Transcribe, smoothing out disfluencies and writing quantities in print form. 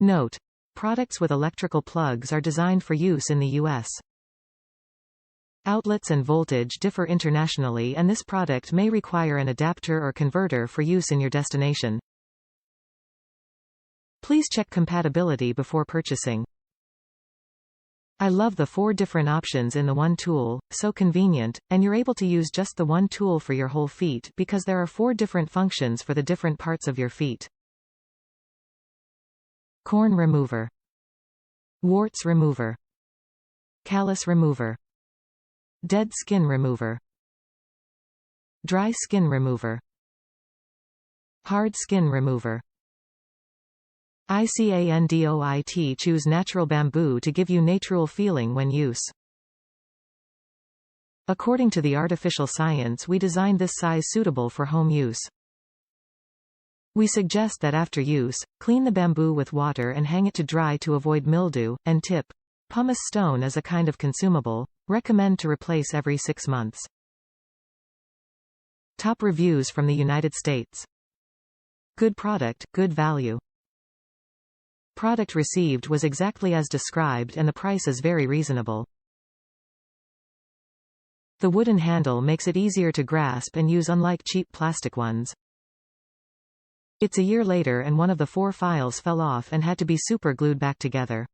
Note: products with electrical plugs are designed for use in the U.S. Outlets and voltage differ internationally, and this product may require an adapter or converter for use in your destination. Please check compatibility before purchasing. I love the 4 different options in the one tool, so convenient, and you're able to use just the one tool for your whole feet because there are 4 different functions for the different parts of your feet. Corn Remover, Warts Remover, Callus Remover, Dead Skin Remover, Dry Skin Remover, Hard Skin Remover. ICANdOIT Choose natural bamboo to give you natrual feeling when use. According to the artificial science, we designed this size suitable for home use. We suggest that after use, clean the bamboo with water and hang it to dry to avoid mildew, and tip. Pumice stone is a kind of consumable. Recommend to replace every 6 months. Top reviews from the United States. Good product, good value. Product received was exactly as described and the price is very reasonable. The wooden handle makes it easier to grasp and use, unlike cheap plastic ones. It's a year later and one of the 4 files fell off and had to be super glued back together.